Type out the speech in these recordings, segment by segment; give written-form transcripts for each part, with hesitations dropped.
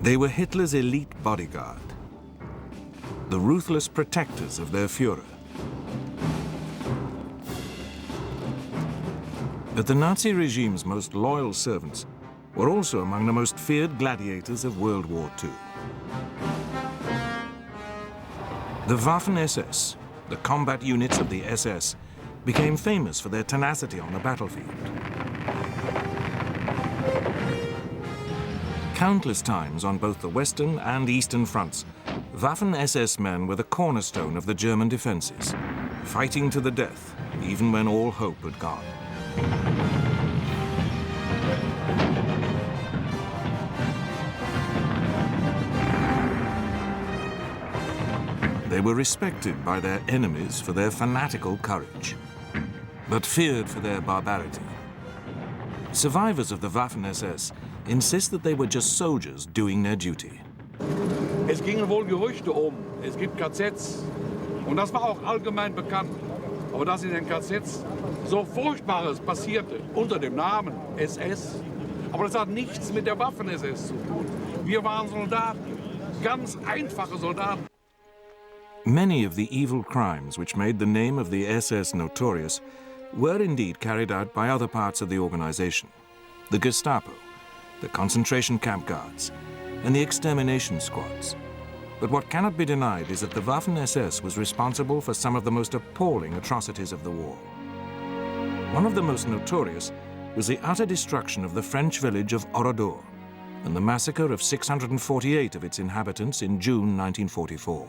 They were Hitler's elite bodyguard, the ruthless protectors of their Führer. But the Nazi regime's most loyal servants were also among the most feared gladiators of World War II. The Waffen SS, the combat units of the SS, became famous for their tenacity on the battlefield. Countless times on both the Western and Eastern fronts, Waffen SS men were the cornerstone of the German defenses, fighting to the death, even when all hope had gone. They were respected by their enemies for their fanatical courage, but feared for their barbarity. Survivors of the Waffen-SS insist that they were just soldiers doing their duty. Es gingen wohl Gerüchte es gibt KZs, und das war auch allgemein bekannt. Aber dass in den KZs so Furchtbares passierte unter dem Namen SS, aber das hat nichts mit der Waffen-SS zu tun. Wir waren Soldaten, ganz einfache Soldaten. Many of the evil crimes which made the name of the SS notorious were indeed carried out by other parts of the organization. The Gestapo, the concentration camp guards, and the extermination squads. But what cannot be denied is that the Waffen-SS was responsible for some of the most appalling atrocities of the war. One of the most notorious was the utter destruction of the French village of Oradour and the massacre of 648 of its inhabitants in June 1944.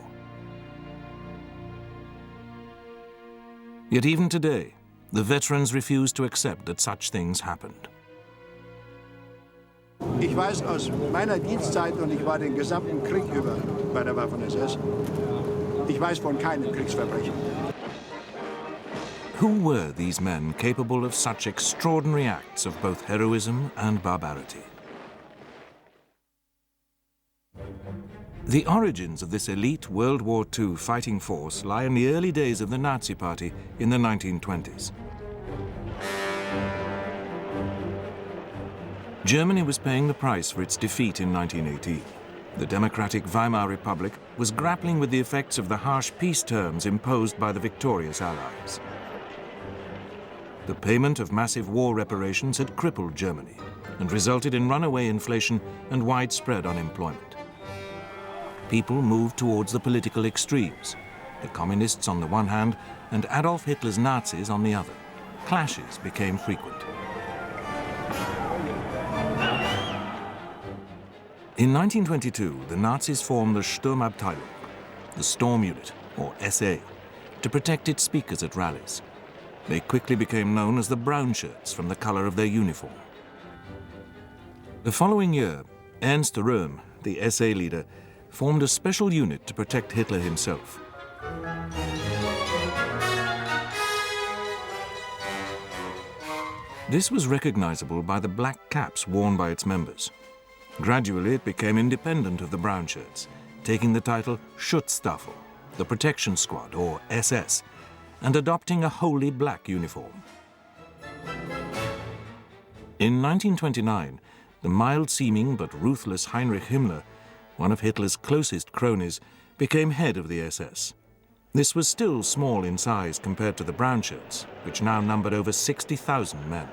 Yet even today, the veterans refuse to accept that such things happened. Ich weiß aus meiner Dienstzeit, und ich war den gesamten Krieg über bei der Waffen-SS, ich weiß von keinem Kriegsverbrechen. Who were these men capable of such extraordinary acts of both heroism and barbarity? The origins of this elite World War II fighting force lie in the early days of the Nazi Party in the 1920s. Germany was paying the price for its defeat in 1918. The democratic Weimar Republic was grappling with the effects of the harsh peace terms imposed by the victorious Allies. The payment of massive war reparations had crippled Germany and resulted in runaway inflation and widespread unemployment. People moved towards the political extremes, the communists on the one hand and Adolf Hitler's Nazis on the other. Clashes became frequent. In 1922, the Nazis formed the Sturmabteilung, the Storm Unit, or SA, to protect its speakers at rallies. They quickly became known as the Brown Shirts from the color of their uniform. The following year, Ernst Röhm, the SA leader, formed a special unit to protect Hitler himself. This was recognizable by the black caps worn by its members. Gradually, it became independent of the Brown Shirts, taking the title Schutzstaffel, the Protection Squad, or SS, and adopting a wholly black uniform. In 1929, the mild-seeming but ruthless Heinrich Himmler, one of Hitler's closest cronies, became head of the SS. This was still small in size compared to the Brown Shirts, which now numbered over 60,000 men.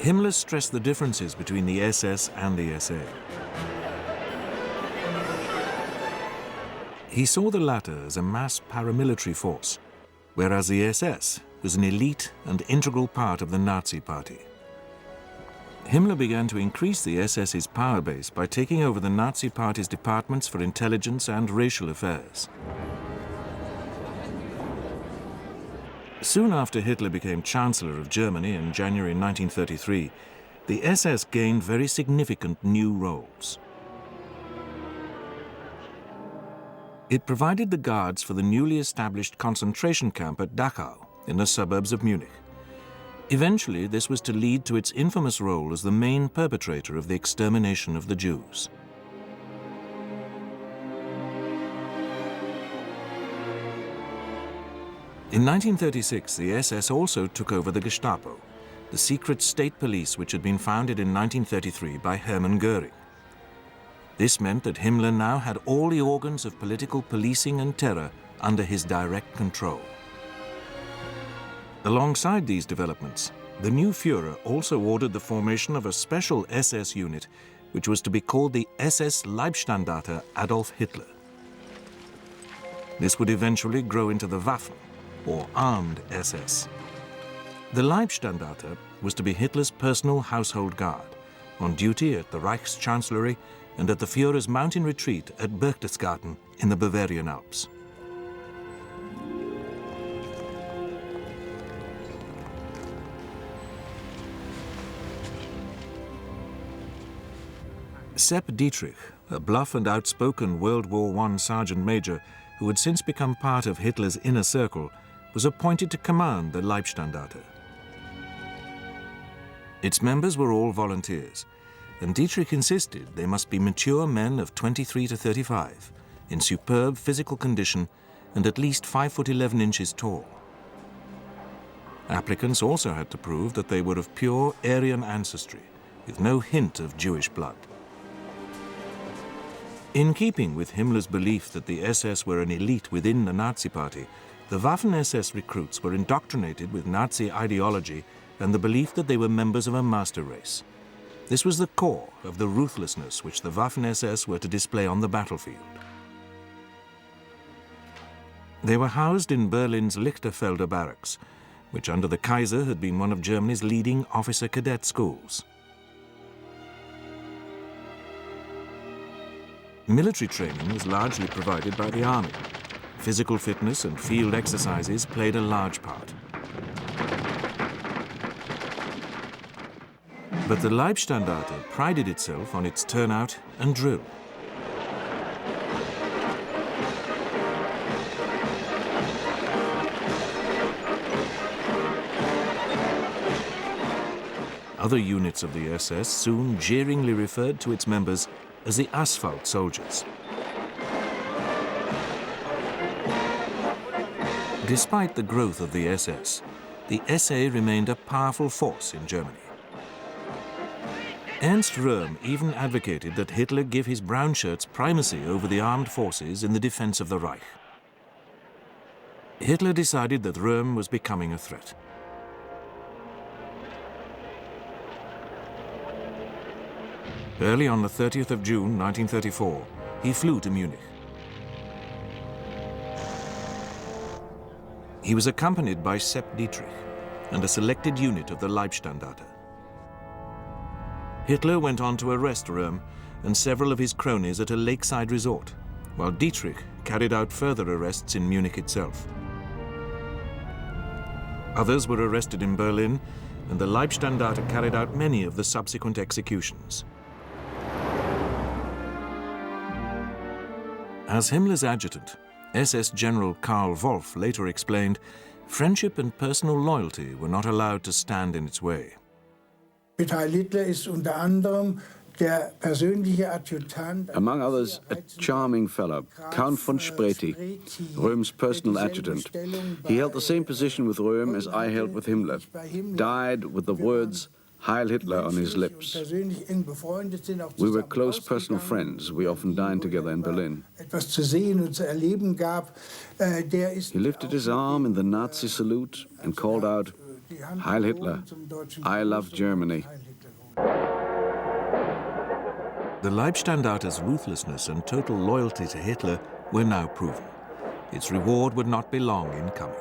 Himmler stressed the differences between the SS and the SA. He saw the latter as a mass paramilitary force, whereas the SS was an elite and integral part of the Nazi Party. Himmler began to increase the SS's power base by taking over the Nazi Party's departments for intelligence and racial affairs. Soon after Hitler became Chancellor of Germany in January 1933, the SS gained very significant new roles. It provided the guards for the newly established concentration camp at Dachau in the suburbs of Munich. Eventually, this was to lead to its infamous role as the main perpetrator of the extermination of the Jews. In 1936, the SS also took over the Gestapo, the secret state police which had been founded in 1933 by Hermann Göring. This meant that Himmler now had all the organs of political policing and terror under his direct control. Alongside these developments, the new Führer also ordered the formation of a special SS unit, which was to be called the SS Leibstandarte Adolf Hitler. This would eventually grow into the Waffen, or Armed SS. The Leibstandarte was to be Hitler's personal household guard, on duty at the Reichschancellery and at the Führer's mountain retreat at Berchtesgaden in the Bavarian Alps. Sepp Dietrich, a bluff and outspoken World War I sergeant major who had since become part of Hitler's inner circle, was appointed to command the Leibstandarte. Its members were all volunteers, and Dietrich insisted they must be mature men of 23 to 35, in superb physical condition and at least 5 foot 11 inches tall. Applicants also had to prove that they were of pure Aryan ancestry, with no hint of Jewish blood. In keeping with Himmler's belief that the SS were an elite within the Nazi Party, the Waffen-SS recruits were indoctrinated with Nazi ideology and the belief that they were members of a master race. This was the core of the ruthlessness which the Waffen-SS were to display on the battlefield. They were housed in Berlin's Lichterfelder barracks, which under the Kaiser had been one of Germany's leading officer cadet schools. Military training was largely provided by the army. Physical fitness and field exercises played a large part. But the Leibstandarte prided itself on its turnout and drill. Other units of the SS soon jeeringly referred to its members as the asphalt soldiers. Despite the growth of the SS, the SA remained a powerful force in Germany. Ernst Röhm even advocated that Hitler give his brown shirts primacy over the armed forces in the defense of the Reich. Hitler decided that Röhm was becoming a threat. Early on the 30th of June 1934, he flew to Munich. He was accompanied by Sepp Dietrich and a selected unit of the Leibstandarte. Hitler went on to arrest Röhm and several of his cronies at a lakeside resort, while Dietrich carried out further arrests in Munich itself. Others were arrested in Berlin, and the Leibstandarte carried out many of the subsequent executions. As Himmler's adjutant, SS General Karl Wolff later explained, friendship and personal loyalty were not allowed to stand in its way. Among others, a charming fellow, Count von Spreti, Röhm's personal adjutant. He held the same position with Röhm as I held with Himmler, died with the words Heil Hitler on his lips. We were close personal friends. We often dined together in Berlin. He lifted his arm in the Nazi salute and called out, Heil Hitler, I love Germany. The Leibstandarte's ruthlessness and total loyalty to Hitler were now proven. Its reward would not be long in coming.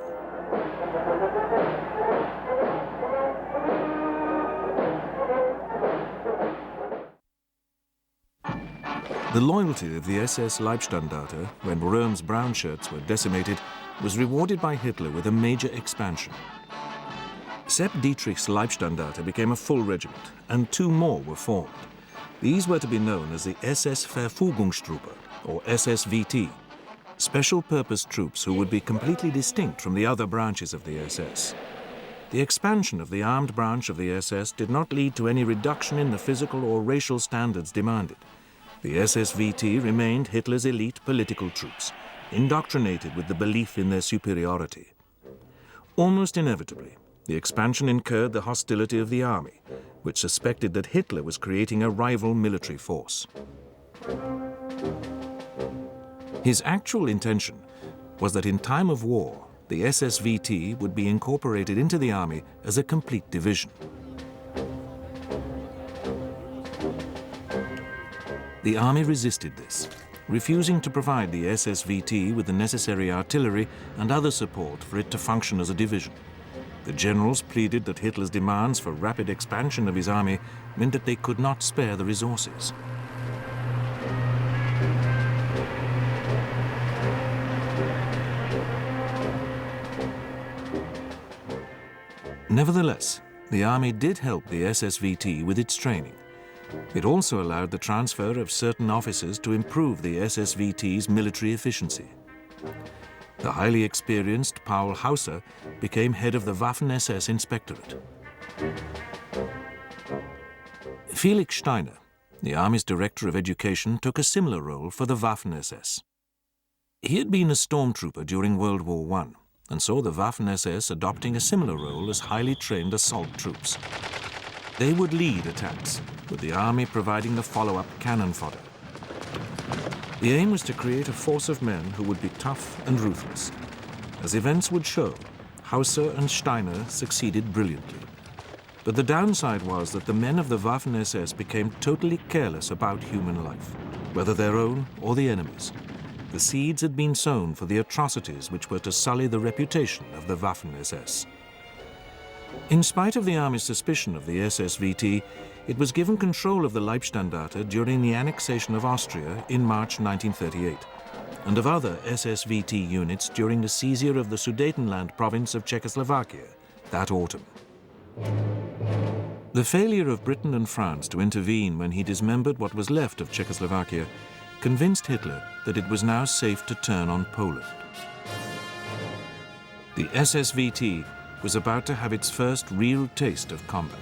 The loyalty of the SS Leibstandarte, when Röhm's brown shirts were decimated, was rewarded by Hitler with a major expansion. Sepp Dietrich's Leibstandarte became a full regiment, and 2 more were formed. These were to be known as the SS Verfügungstruppe, or SSVT, special-purpose troops who would be completely distinct from the other branches of the SS. The expansion of the armed branch of the SS did not lead to any reduction in the physical or racial standards demanded. The SSVT remained Hitler's elite political troops, indoctrinated with the belief in their superiority. Almost inevitably, the expansion incurred the hostility of the army, which suspected that Hitler was creating a rival military force. His actual intention was that in time of war, the SSVT would be incorporated into the army as a complete division. The army resisted this, refusing to provide the SSVT with the necessary artillery and other support for it to function as a division. The generals pleaded that Hitler's demands for rapid expansion of his army meant that they could not spare the resources. Nevertheless, the army did help the SSVT with its training. It also allowed the transfer of certain officers to improve the SSVT's military efficiency. The highly experienced Paul Hauser became head of the Waffen-SS Inspectorate. Felix Steiner, the Army's Director of Education, took a similar role for the Waffen-SS. He had been a stormtrooper during World War I and saw the Waffen-SS adopting a similar role as highly trained assault troops. They would lead attacks, with the army providing the follow-up cannon fodder. The aim was to create a force of men who would be tough and ruthless. As events would show, Hauser and Steiner succeeded brilliantly. But the downside was that the men of the Waffen-SS became totally careless about human life, whether their own or the enemy's. The seeds had been sown for the atrocities which were to sully the reputation of the Waffen-SS. In spite of the army's suspicion of the SSVT, it was given control of the Leibstandarte during the annexation of Austria in March 1938, and of other SSVT units during the seizure of the Sudetenland province of Czechoslovakia that autumn. The failure of Britain and France to intervene when he dismembered what was left of Czechoslovakia convinced Hitler that it was now safe to turn on Poland. The SSVT was about to have its first real taste of combat.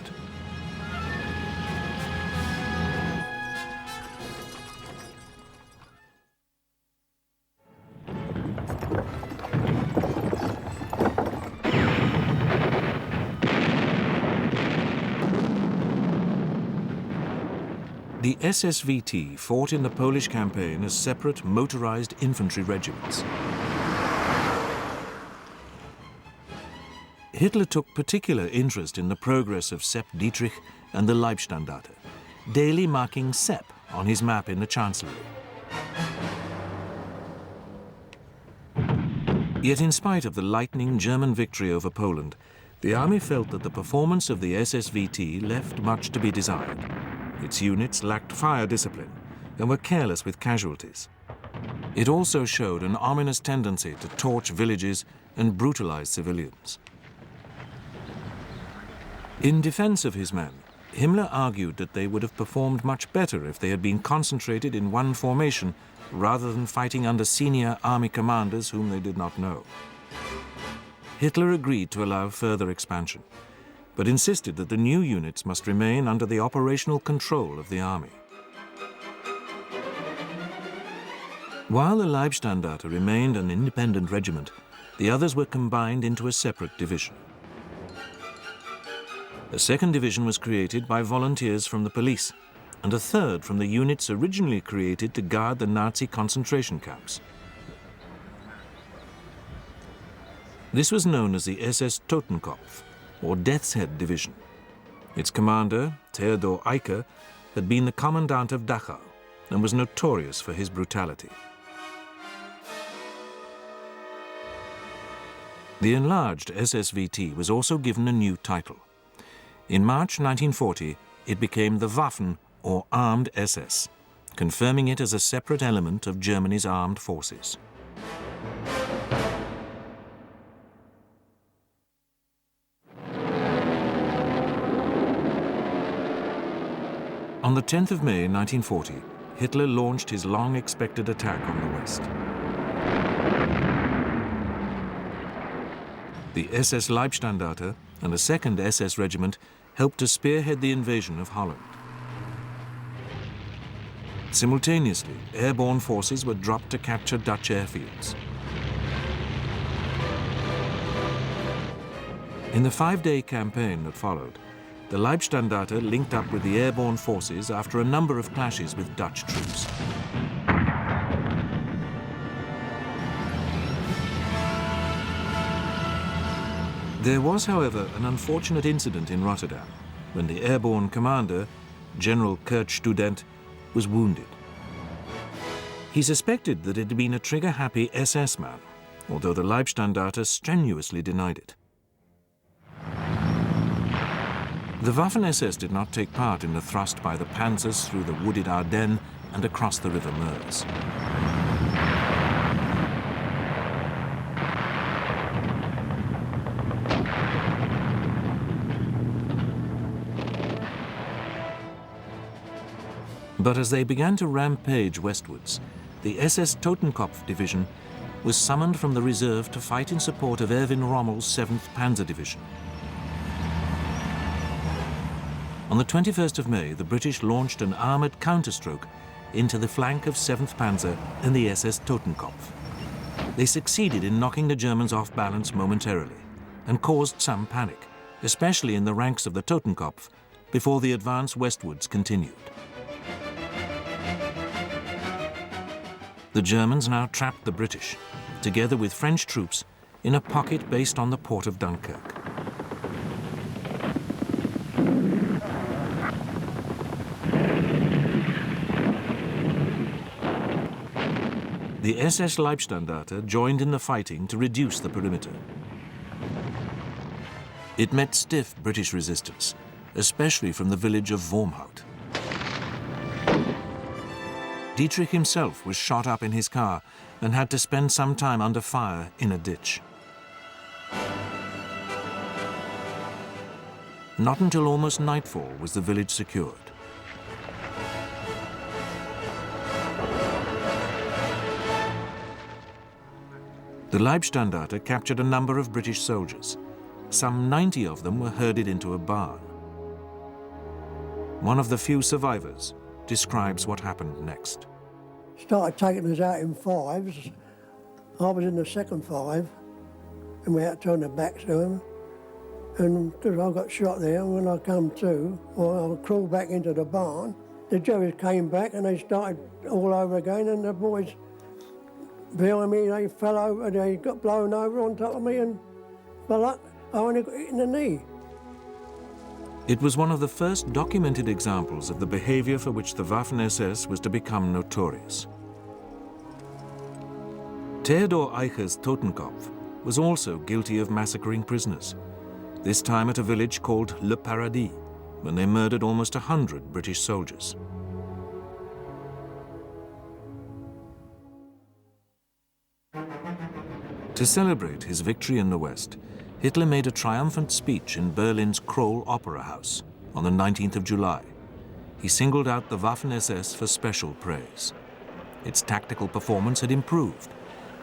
The SSVT fought in the Polish campaign as separate motorized infantry regiments. Hitler took particular interest in the progress of Sepp Dietrich and the Leibstandarte, daily marking Sepp on his map in the Chancellery. Yet in spite of the lightning German victory over Poland, the army felt that the performance of the SSVT left much to be desired. Its units lacked fire discipline and were careless with casualties. It also showed an ominous tendency to torch villages and brutalize civilians. In defense of his men, Himmler argued that they would have performed much better if they had been concentrated in one formation rather than fighting under senior army commanders whom they did not know. Hitler agreed to allow further expansion, but insisted that the new units must remain under the operational control of the army. While the Leibstandarte remained an independent regiment, the others were combined into a separate division. A second division was created by volunteers from the police, and a third from the units originally created to guard the Nazi concentration camps. This was known as the SS Totenkopf, or Death's Head Division. Its commander, Theodor Eicke, had been the commandant of Dachau and was notorious for his brutality. The enlarged SSVT was also given a new title. In March 1940, it became the Waffen, or Armed SS, confirming it as a separate element of Germany's armed forces. On the 10th of May 1940, Hitler launched his long-expected attack on the West. The SS Leibstandarte and a second SS regiment helped to spearhead the invasion of Holland. Simultaneously, airborne forces were dropped to capture Dutch airfields. In the 5-day campaign that followed, the Leibstandarte linked up with the airborne forces after a number of clashes with Dutch troops. There was, however, an unfortunate incident in Rotterdam when the airborne commander, General Kurt Student, was wounded. He suspected that it had been a trigger-happy SS man, although the Leibstandarte strenuously denied it. The Waffen-SS did not take part in the thrust by the panzers through the wooded Ardennes and across the River Meuse. But as they began to rampage westwards, the SS Totenkopf Division was summoned from the reserve to fight in support of Erwin Rommel's 7th Panzer Division. On the 21st of May, the British launched an armoured counterstroke into the flank of 7th Panzer and the SS Totenkopf. They succeeded in knocking the Germans off balance momentarily and caused some panic, especially in the ranks of the Totenkopf, before the advance westwards continued. The Germans now trapped the British, together with French troops, in a pocket based on the port of Dunkirk. The SS Leibstandarte joined in the fighting to reduce the perimeter. It met stiff British resistance, especially from the village of Wormhout. Dietrich himself was shot up in his car and had to spend some time under fire in a ditch. Not until almost nightfall was the village secured. The Leibstandarte captured a number of British soldiers. Some 90 of them were herded into a barn. One of the few survivors describes what happened next. Started taking us out in fives. I was in the second five, and we had to turn our backs to them. And because I got shot there, when I come to, well, I crawled back into the barn. The Germans came back and they started all over again, and the boys behind me, they fell over, they got blown over on top of me, and well, I only got hit in the knee. It was one of the first documented examples of the behavior for which the Waffen-SS was to become notorious. Theodor Eicher's Totenkopf was also guilty of massacring prisoners, this time at a village called Le Paradis, when they murdered almost 100 British soldiers. To celebrate his victory in the West, Hitler made a triumphant speech in Berlin's Kroll Opera House on the 19th of July. He singled out the Waffen-SS for special praise. Its tactical performance had improved,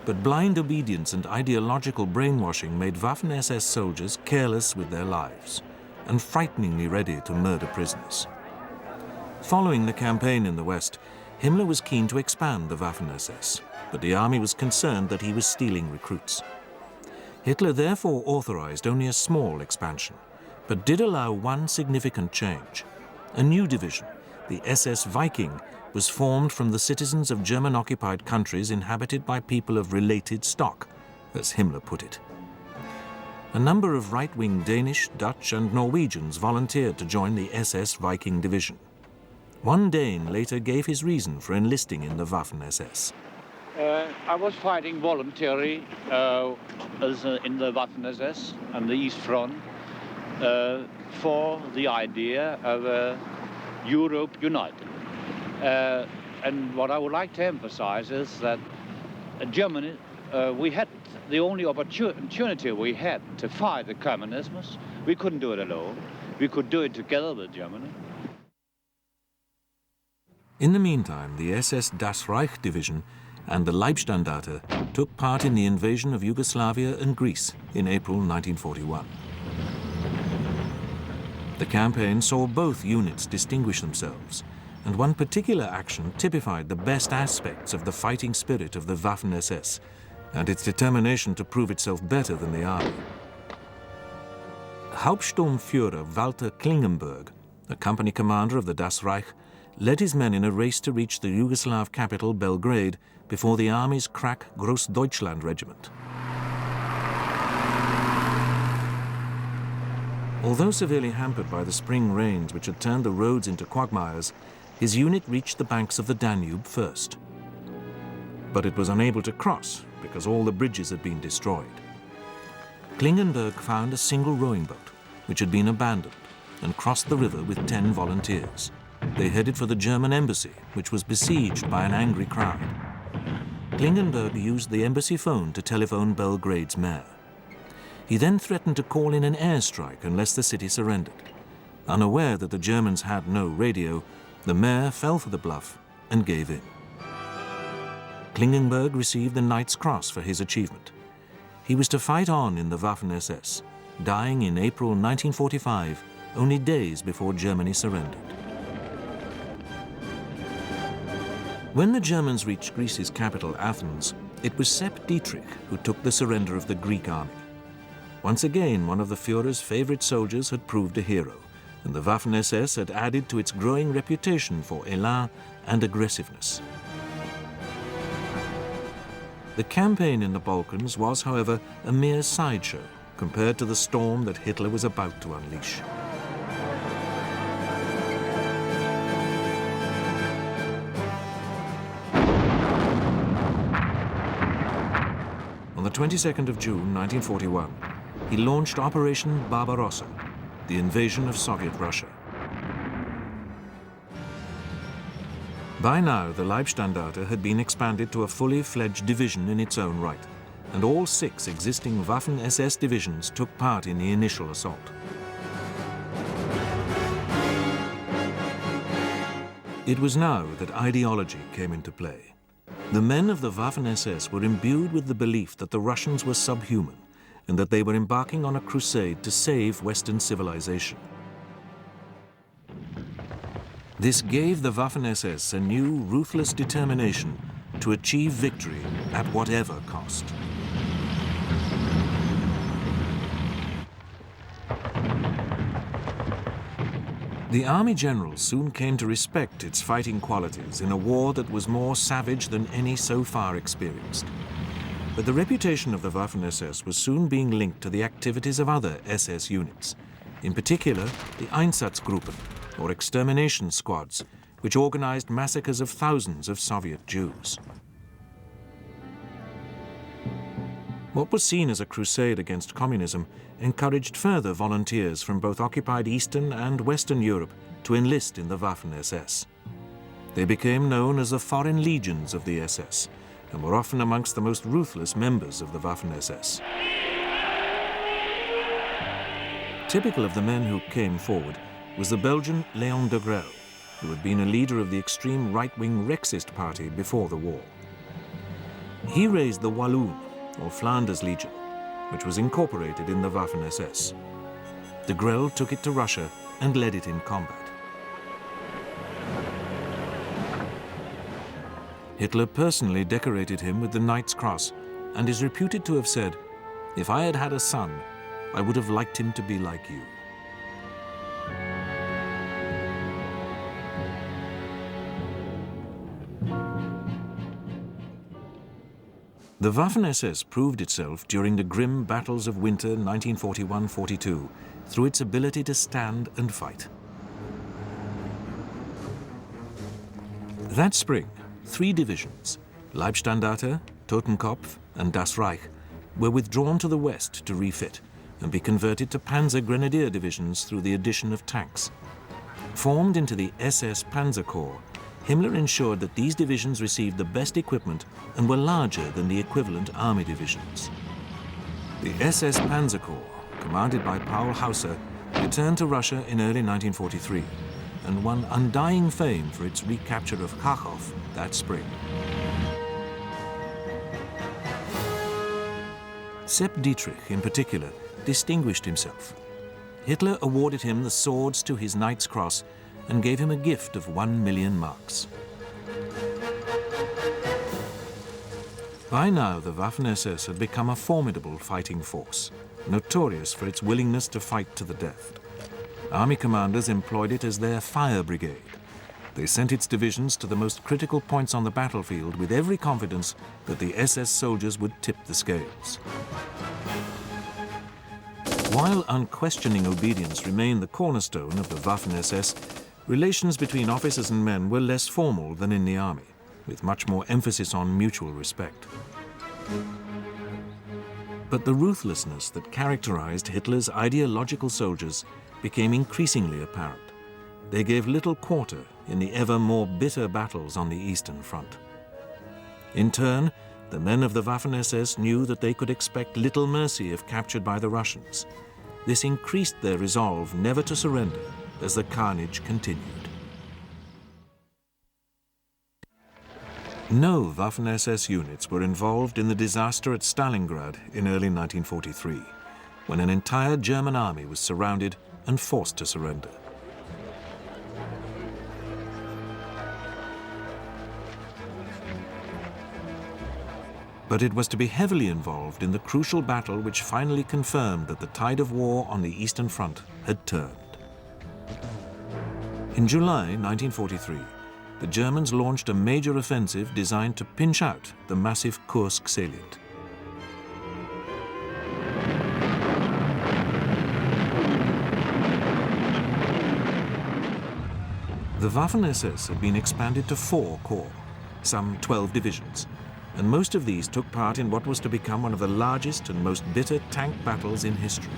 but blind obedience and ideological brainwashing made Waffen-SS soldiers careless with their lives and frighteningly ready to murder prisoners. Following the campaign in the West, Himmler was keen to expand the Waffen-SS, but the army was concerned that he was stealing recruits. Hitler therefore authorized only a small expansion, but did allow one significant change. A new division, the SS Viking, was formed from the citizens of German-occupied countries inhabited by people of related stock, as Himmler put it. A number of right-wing Danish, Dutch and Norwegians volunteered to join the SS Viking division. One Dane later gave his reason for enlisting in the Waffen-SS. I was fighting voluntarily in the Waffen-SS on the East Front for the idea of Europe united. And what I would like to emphasize is that Germany, we had the only opportunity we had to fight the communism. We couldn't do it alone. We could do it together with Germany. In the meantime, the SS Das Reich division and the Leibstandarte took part in the invasion of Yugoslavia and Greece in April 1941. The campaign saw both units distinguish themselves, and one particular action typified the best aspects of the fighting spirit of the Waffen-SS and its determination to prove itself better than the army. Hauptsturmführer Walter Klingenberg, a company commander of the Das Reich, led his men in a race to reach the Yugoslav capital Belgrade before the army's crack Großdeutschland regiment. Although severely hampered by the spring rains which had turned the roads into quagmires, his unit reached the banks of the Danube first. But it was unable to cross because all the bridges had been destroyed. Klingenberg found a single rowing boat, which had been abandoned, and crossed the river with 10 volunteers. They headed for the German embassy, which was besieged by an angry crowd. Klingenberg used the embassy phone to telephone Belgrade's mayor. He then threatened to call in an airstrike unless the city surrendered. Unaware that the Germans had no radio, the mayor fell for the bluff and gave in. Klingenberg received the Knight's Cross for his achievement. He was to fight on in the Waffen-SS, dying in April 1945, only days before Germany surrendered. When the Germans reached Greece's capital, Athens, it was Sepp Dietrich who took the surrender of the Greek army. Once again, one of the Führer's favorite soldiers had proved a hero, and the Waffen-SS had added to its growing reputation for élan and aggressiveness. The campaign in the Balkans was, however, a mere sideshow compared to the storm that Hitler was about to unleash. On the 22nd of June 1941, he launched Operation Barbarossa, the invasion of Soviet Russia. By now, the Leibstandarte had been expanded to a fully fledged division in its own right, and all 6 existing Waffen-SS divisions took part in the initial assault. It was now that ideology came into play. The men of the Waffen-SS were imbued with the belief that the Russians were subhuman and that they were embarking on a crusade to save Western civilization. This gave the Waffen-SS a new, ruthless determination to achieve victory at whatever cost. The army generals soon came to respect its fighting qualities in a war that was more savage than any so far experienced. But the reputation of the Waffen-SS was soon being linked to the activities of other SS units, in particular the Einsatzgruppen, or extermination squads, which organized massacres of thousands of Soviet Jews. What was seen as a crusade against communism encouraged further volunteers from both occupied Eastern and Western Europe to enlist in the Waffen-SS. They became known as the Foreign Legions of the SS, and were often amongst the most ruthless members of the Waffen-SS. Typical of the men who came forward was the Belgian Léon de Grelle, who had been a leader of the extreme right-wing Rexist party before the war. He raised the Walloon, or Flanders Legion, which was incorporated in the Waffen-SS. De Grelle took it to Russia and led it in combat. Hitler personally decorated him with the Knight's Cross and is reputed to have said, "If I had had a son, I would have liked him to be like you." The Waffen-SS proved itself during the grim battles of winter 1941-42 through its ability to stand and fight. That spring, 3 divisions, Leibstandarte, Totenkopf and Das Reich, were withdrawn to the west to refit and be converted to Panzer Grenadier divisions through the addition of tanks. Formed into the SS Panzer Corps, Himmler ensured that these divisions received the best equipment and were larger than the equivalent army divisions. The SS Panzer Corps, commanded by Paul Hauser, returned to Russia in early 1943 and won undying fame for its recapture of Kharkov that spring. Sepp Dietrich, in particular, distinguished himself. Hitler awarded him the swords to his Knight's Cross and gave him a gift of 1 million marks. By now, the Waffen-SS had become a formidable fighting force, notorious for its willingness to fight to the death. Army commanders employed it as their fire brigade. They sent its divisions to the most critical points on the battlefield with every confidence that the SS soldiers would tip the scales. While unquestioning obedience remained the cornerstone of the Waffen-SS, relations between officers and men were less formal than in the army, with much more emphasis on mutual respect. But the ruthlessness that characterized Hitler's ideological soldiers became increasingly apparent. They gave little quarter in the ever more bitter battles on the Eastern Front. In turn, the men of the Waffen-SS knew that they could expect little mercy if captured by the Russians. This increased their resolve never to surrender as the carnage continued. No Waffen-SS units were involved in the disaster at Stalingrad in early 1943, when an entire German army was surrounded and forced to surrender. But it was to be heavily involved in the crucial battle which finally confirmed that the tide of war on the Eastern Front had turned. In July 1943, the Germans launched a major offensive designed to pinch out the massive Kursk salient. The Waffen-SS had been expanded to 4 corps, some 12 divisions, and most of these took part in what was to become one of the largest and most bitter tank battles in history.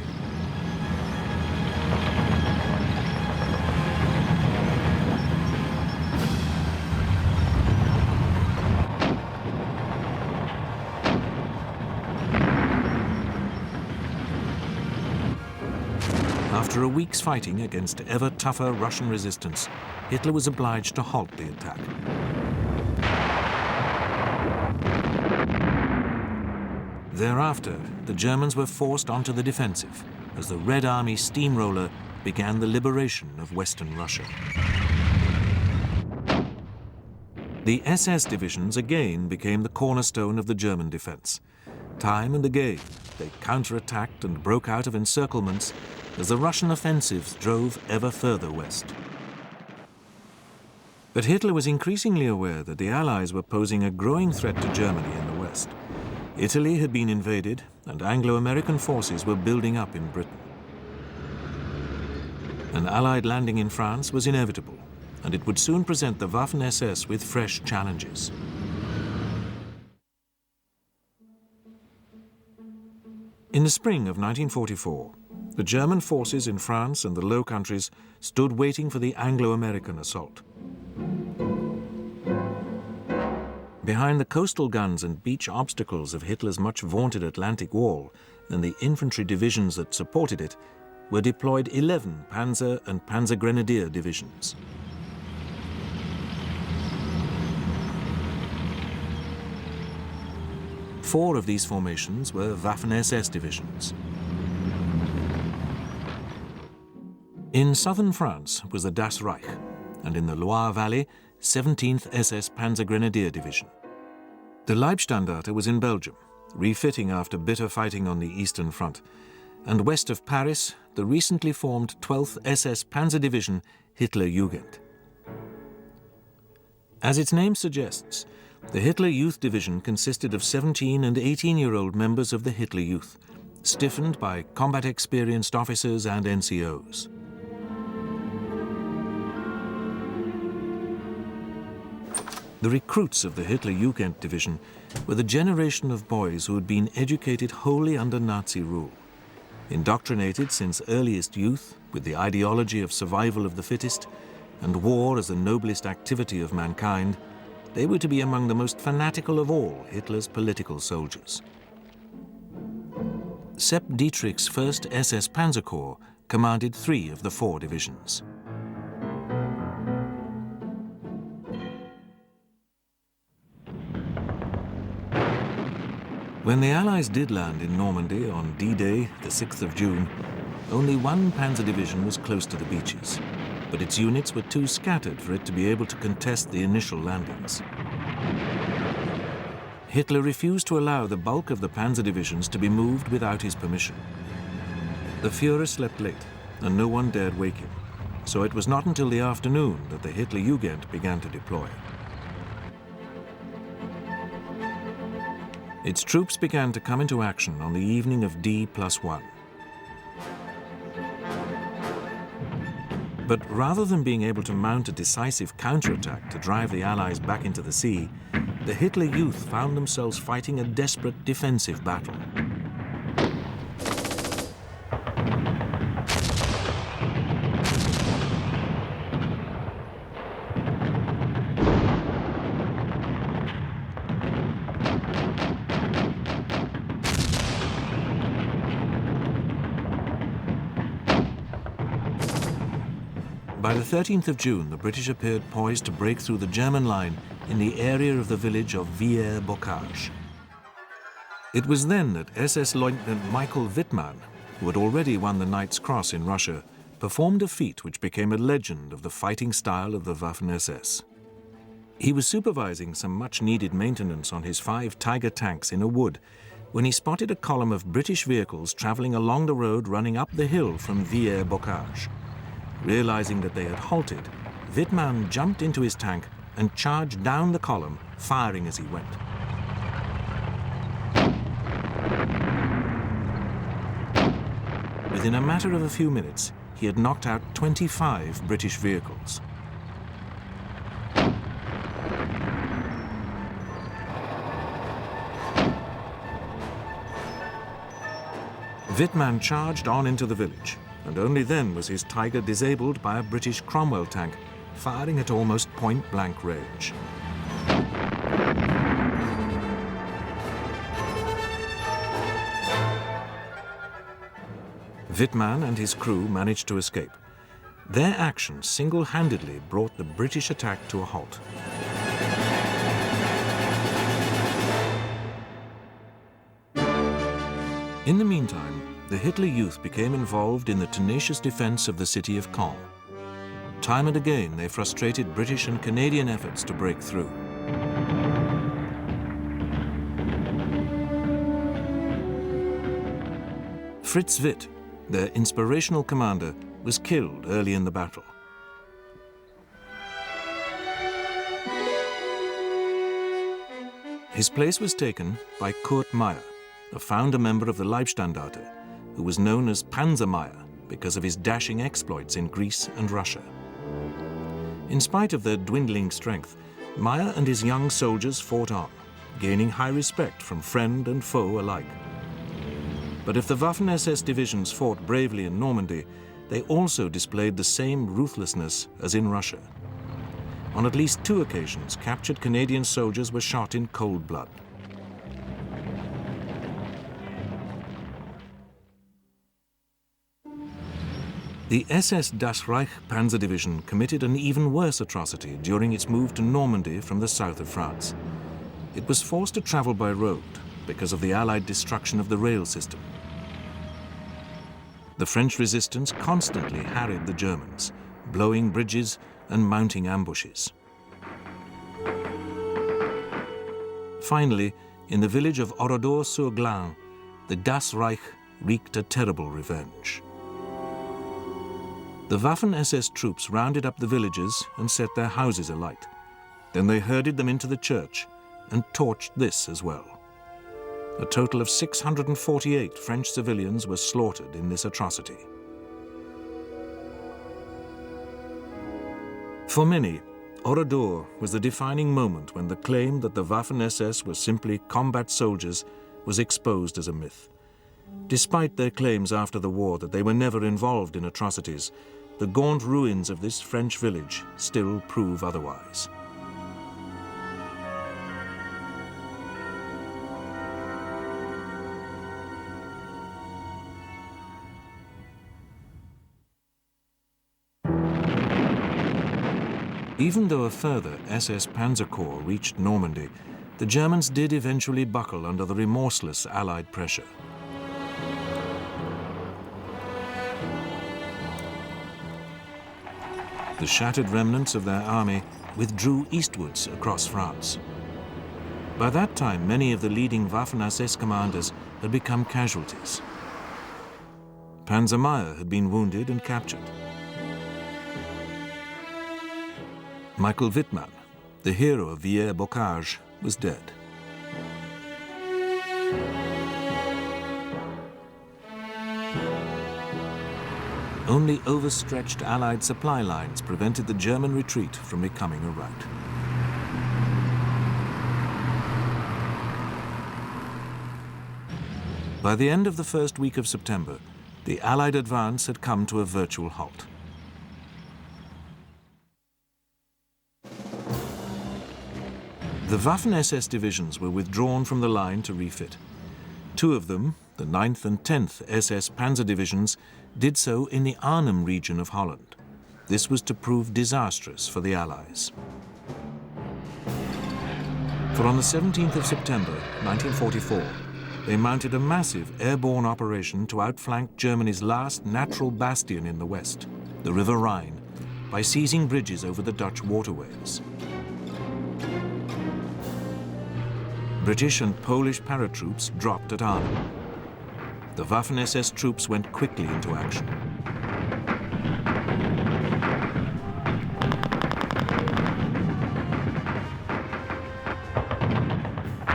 After a week's fighting against ever tougher Russian resistance, Hitler was obliged to halt the attack. Thereafter, the Germans were forced onto the defensive as the Red Army steamroller began the liberation of Western Russia. The SS divisions again became the cornerstone of the German defense. Time and again, they counterattacked and broke out of encirclements as the Russian offensives drove ever further west. But Hitler was increasingly aware that the Allies were posing a growing threat to Germany in the west. Italy had been invaded, and Anglo-American forces were building up in Britain. An Allied landing in France was inevitable, and it would soon present the Waffen-SS with fresh challenges. In the spring of 1944, the German forces in France and the Low Countries stood waiting for the Anglo-American assault. Behind the coastal guns and beach obstacles of Hitler's much vaunted Atlantic Wall and the infantry divisions that supported it were deployed 11 Panzer and Panzer Grenadier divisions. Four of these formations were Waffen-SS divisions. In southern France was the Das Reich, and in the Loire Valley, 17th SS Panzer Grenadier Division. The Leibstandarte was in Belgium, refitting after bitter fighting on the Eastern Front, and west of Paris, the recently formed 12th SS Panzer Division Hitler Jugend. As its name suggests, the Hitler Youth Division consisted of 17 and 18-year-old members of the Hitler Youth, stiffened by combat-experienced officers and NCOs. The recruits of the Hitler Jugend Division were the generation of boys who had been educated wholly under Nazi rule. Indoctrinated since earliest youth with the ideology of survival of the fittest and war as the noblest activity of mankind, they were to be among the most fanatical of all Hitler's political soldiers. Sepp Dietrich's 1st SS Panzer Corps commanded 3 of the 4 divisions. When the Allies did land in Normandy on D-Day, the 6th of June, only one panzer division was close to the beaches, but its units were too scattered for it to be able to contest the initial landings. Hitler refused to allow the bulk of the panzer divisions to be moved without his permission. The Führer slept late, and no one dared wake him, so it was not until the afternoon that the Hitler Jugend began to deploy. Its troops began to come into action on the evening of D+1. But rather than being able to mount a decisive counterattack to drive the Allies back into the sea, the Hitler Youth found themselves fighting a desperate defensive battle. By the 13th of June, the British appeared poised to break through the German line in the area of the village of Villers-Bocage. It was then that SS Lieutenant Michael Wittmann, who had already won the Knight's Cross in Russia, performed a feat which became a legend of the fighting style of the Waffen-SS. He was supervising some much-needed maintenance on his 5 Tiger tanks in a wood when he spotted a column of British vehicles traveling along the road running up the hill from Villers-Bocage. Realizing that they had halted, Wittmann jumped into his tank and charged down the column, firing as he went. Within a matter of a few minutes, he had knocked out 25 British vehicles. Wittmann charged on into the village, and only then was his Tiger disabled by a British Cromwell tank, firing at almost point-blank range. Wittmann and his crew managed to escape. Their action single-handedly brought the British attack to a halt. In the meantime, the Hitler Youth became involved in the tenacious defense of the city of Caen. Time and again, they frustrated British and Canadian efforts to break through. Fritz Witt, their inspirational commander, was killed early in the battle. His place was taken by Kurt Meyer, a founder member of the Leibstandarte, who was known as Panzer Meyer because of his dashing exploits in Greece and Russia. In spite of their dwindling strength, Meyer and his young soldiers fought on, gaining high respect from friend and foe alike. But if the Waffen-SS divisions fought bravely in Normandy, they also displayed the same ruthlessness as in Russia. On at least 2 occasions, captured Canadian soldiers were shot in cold blood. The SS Das Reich Panzer Division committed an even worse atrocity during its move to Normandy from the south of France. It was forced to travel by road because of the Allied destruction of the rail system. The French resistance constantly harried the Germans, blowing bridges and mounting ambushes. Finally, in the village of Oradour-sur-Glane, the Das Reich wreaked a terrible revenge. The Waffen-SS troops rounded up the villages and set their houses alight. Then they herded them into the church and torched this as well. A total of 648 French civilians were slaughtered in this atrocity. For many, Oradour was the defining moment when the claim that the Waffen-SS were simply combat soldiers was exposed as a myth. Despite their claims after the war that they were never involved in atrocities, the gaunt ruins of this French village still prove otherwise. Even though a further SS Panzer Corps reached Normandy, the Germans did eventually buckle under the remorseless Allied pressure. The shattered remnants of their army withdrew eastwards across France. By that time, many of the leading Waffen-SS commanders had become casualties. Panzer Meyer had been wounded and captured. Michael Wittmann, the hero of Villers-Bocage, was dead. Only overstretched Allied supply lines prevented the German retreat from becoming a rout. By the end of the first week of September, the Allied advance had come to a virtual halt. The Waffen-SS divisions were withdrawn from the line to refit. Two of them, the 9th and 10th SS Panzer Divisions, did so in the Arnhem region of Holland. This was to prove disastrous for the Allies. For on the 17th of September, 1944, they mounted a massive airborne operation to outflank Germany's last natural bastion in the west, the River Rhine, by seizing bridges over the Dutch waterways. British and Polish paratroops dropped at Arnhem. The Waffen-SS troops went quickly into action.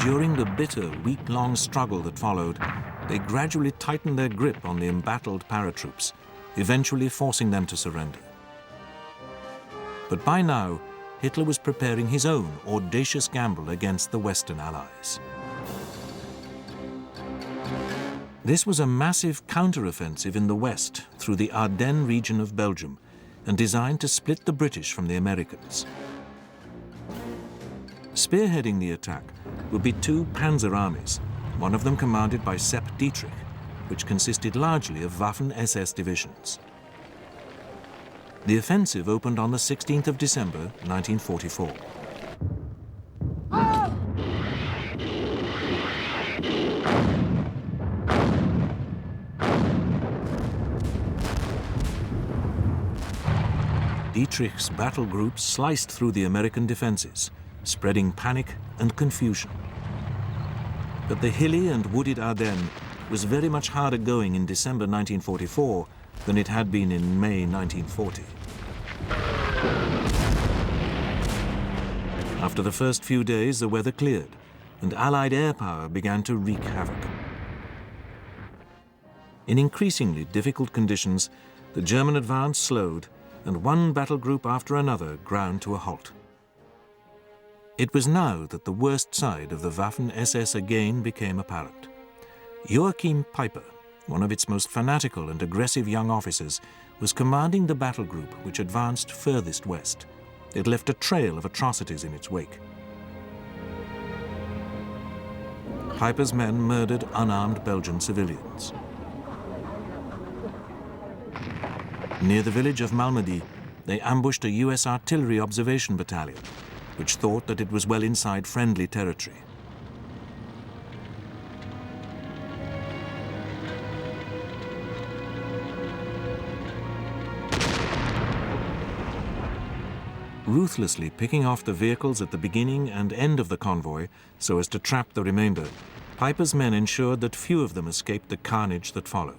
During the bitter, week-long struggle that followed, they gradually tightened their grip on the embattled paratroops, eventually forcing them to surrender. But by now, Hitler was preparing his own audacious gamble against the Western Allies. This was a massive counter-offensive in the west through the Ardennes region of Belgium and designed to split the British from the Americans. Spearheading the attack would be two panzer armies, one of them commanded by Sepp Dietrich, which consisted largely of Waffen-SS divisions. The offensive opened on the 16th of December, 1944. Dietrich's battle groups sliced through the American defenses, spreading panic and confusion. But the hilly and wooded Ardennes was very much harder going in December 1944 than it had been in May 1940. After the first few days, the weather cleared, and Allied air power began to wreak havoc. In increasingly difficult conditions, the German advance slowed, and one battle group after another ground to a halt. It was now that the worst side of the Waffen-SS again became apparent. Joachim Peiper, one of its most fanatical and aggressive young officers, was commanding the battle group which advanced furthest west. It left a trail of atrocities in its wake. Peiper's men murdered unarmed Belgian civilians. Near the village of Malmedy, they ambushed a US artillery observation battalion, which thought that it was well inside friendly territory. Ruthlessly picking off the vehicles at the beginning and end of the convoy so as to trap the remainder, Peiper's men ensured that few of them escaped the carnage that followed.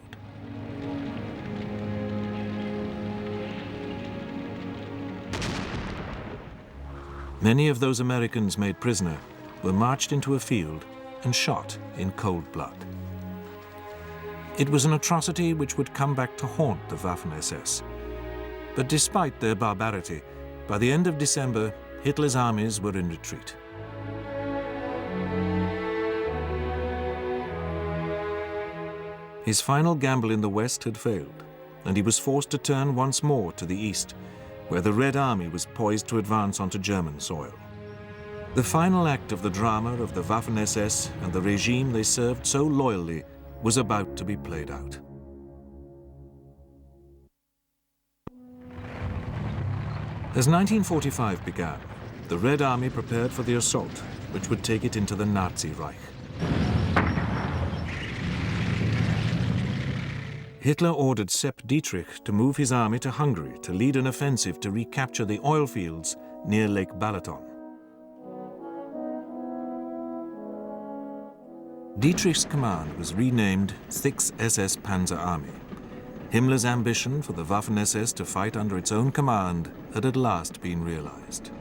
Many of those Americans made prisoner were marched into a field and shot in cold blood. It was an atrocity which would come back to haunt the Waffen-SS. But despite their barbarity, by the end of December, Hitler's armies were in retreat. His final gamble in the West had failed, and he was forced to turn once more to the east, where the Red Army was poised to advance onto German soil. The final act of the drama of the Waffen-SS and the regime they served so loyally was about to be played out. As 1945 began, the Red Army prepared for the assault, which would take it into the Nazi Reich. Hitler ordered Sepp Dietrich to move his army to Hungary to lead an offensive to recapture the oil fields near Lake Balaton. Dietrich's command was renamed 6th SS Panzer Army. Himmler's ambition for the Waffen-SS to fight under its own command had at last been realized.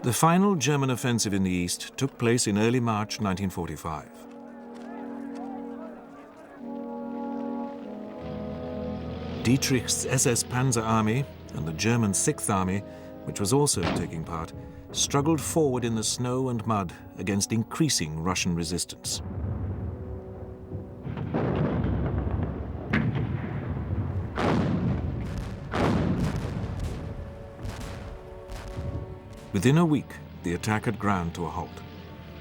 The final German offensive in the east took place in early March 1945. Dietrich's SS Panzer Army and the German 6th Army, which was also taking part, struggled forward in the snow and mud against increasing Russian resistance. Within a week, the attack had ground to a halt.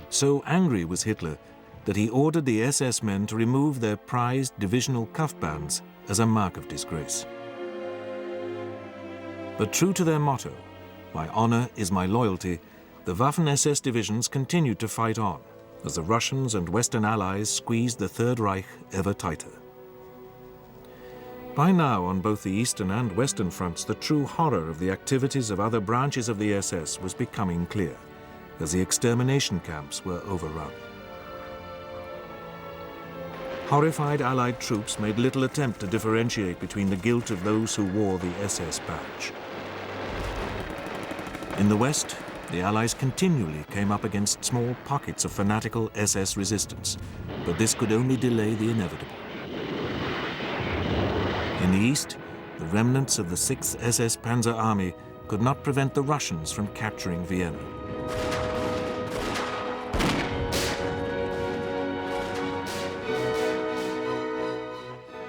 So angry was Hitler that he ordered the SS men to remove their prized divisional cuff bands as a mark of disgrace. But true to their motto, "My honor is my loyalty," the Waffen-SS divisions continued to fight on as the Russians and Western allies squeezed the Third Reich ever tighter. By now, on both the Eastern and Western fronts, the true horror of the activities of other branches of the SS was becoming clear, as the extermination camps were overrun. Horrified Allied troops made little attempt to differentiate between the guilt of those who wore the SS badge. In the West, the Allies continually came up against small pockets of fanatical SS resistance, but this could only delay the inevitable. In the East, the remnants of the 6th SS Panzer Army could not prevent the Russians from capturing Vienna.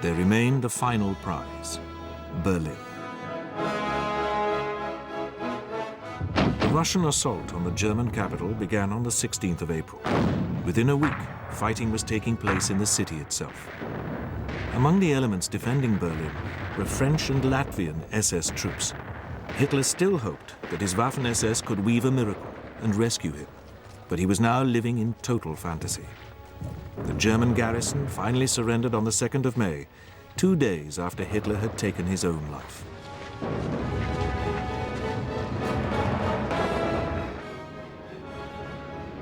There remained the final prize, Berlin. The Russian assault on the German capital began on the 16th of April. Within a week, fighting was taking place in the city itself. Among the elements defending Berlin were French and Latvian SS troops. Hitler still hoped that his Waffen-SS could weave a miracle and rescue him, but he was now living in total fantasy. The German garrison finally surrendered on the 2nd of May, 2 days after Hitler had taken his own life.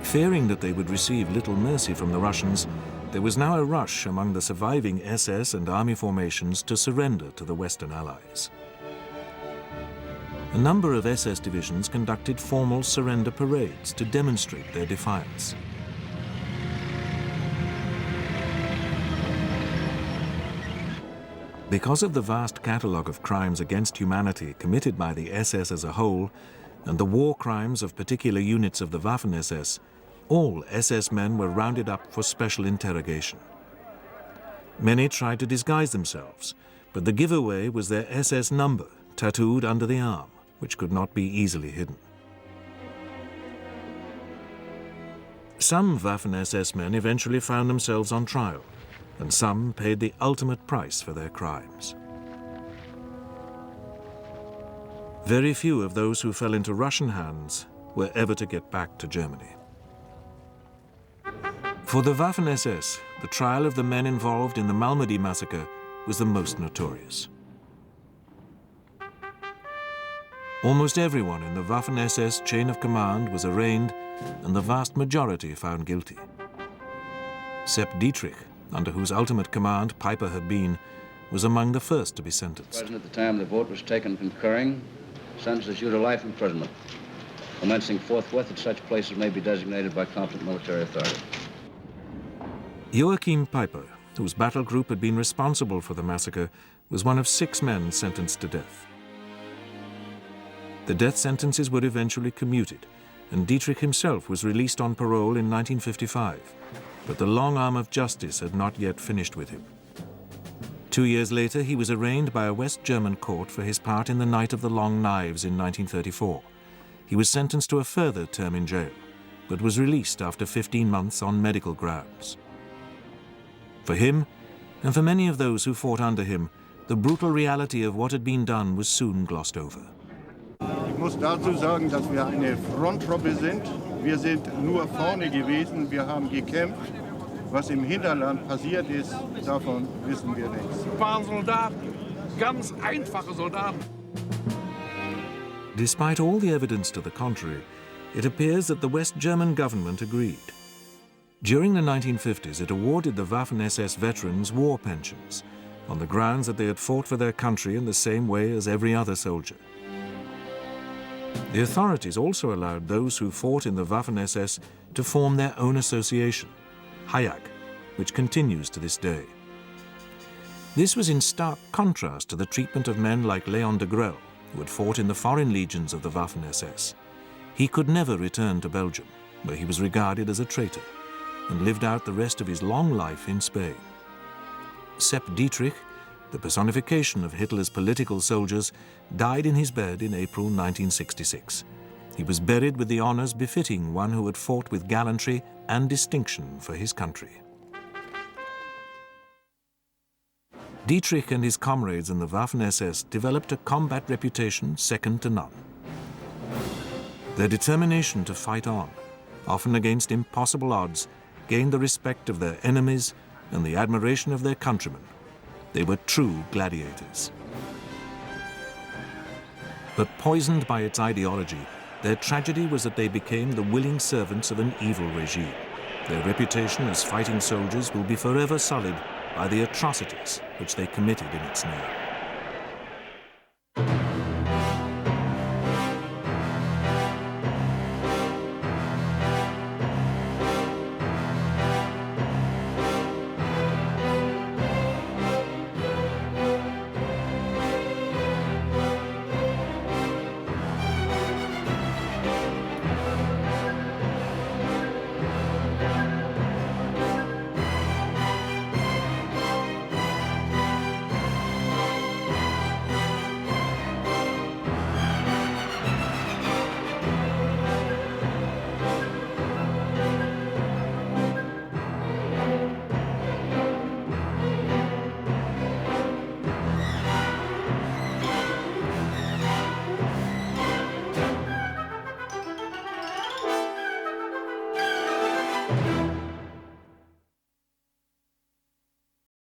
Fearing that they would receive little mercy from the Russians, there was now a rush among the surviving SS and army formations to surrender to the Western Allies. A number of SS divisions conducted formal surrender parades to demonstrate their defiance. Because of the vast catalogue of crimes against humanity committed by the SS as a whole, and the war crimes of particular units of the Waffen-SS, all SS men were rounded up for special interrogation. Many tried to disguise themselves, but the giveaway was their SS number tattooed under the arm, which could not be easily hidden. Some Waffen-SS men eventually found themselves on trial, and some paid the ultimate price for their crimes. Very few of those who fell into Russian hands were ever to get back to Germany. For the Waffen-SS, the trial of the men involved in the Malmedy massacre was the most notorious. Almost everyone in the Waffen-SS chain of command was arraigned, and the vast majority found guilty. Sepp Dietrich, under whose ultimate command Piper had been, was among the first to be sentenced. President, at the time the vote was taken concurring, sentences you to life imprisonment, commencing forthwith at such places may be designated by competent military authority. Joachim Piper, whose battle group had been responsible for the massacre, was one of 6 men sentenced to death. The death sentences were eventually commuted, and Dietrich himself was released on parole in 1955, but the long arm of justice had not yet finished with him. 2 years later, he was arraigned by a West German court for his part in the Night of the Long Knives in 1934. He was sentenced to a further term in jail, but was released after 15 months on medical grounds. For him, and for many of those who fought under him, the brutal reality of what had been done was soon glossed over. Ich muss dazu sagen, dass wir eine Fronttruppe sind. Wir sind nur vorne gewesen, wir haben gekämpft. Was im Hinterland passiert ist, davon wissen wir nichts. Wir waren Soldaten, ganz einfache Soldaten. Despite all the evidence to the contrary, it appears that the West German government agreed. During the 1950s, it awarded the Waffen-SS veterans war pensions on the grounds that they had fought for their country in the same way as every other soldier. The authorities also allowed those who fought in the Waffen-SS to form their own association, Hayag, which continues to this day. This was in stark contrast to the treatment of men like Leon de Grelle, who had fought in the foreign legions of the Waffen-SS. He could never return to Belgium, where he was regarded as a traitor, and lived out the rest of his long life in Spain. Sepp Dietrich, the personification of Hitler's political soldiers, died in his bed in April 1966. He was buried with the honors befitting one who had fought with gallantry and distinction for his country. Dietrich and his comrades in the Waffen-SS developed a combat reputation second to none. Their determination to fight on, often against impossible odds, gained the respect of their enemies and the admiration of their countrymen. They were true gladiators. But poisoned by its ideology, their tragedy was that they became the willing servants of an evil regime. Their reputation as fighting soldiers will be forever sullied by the atrocities which they committed in its name.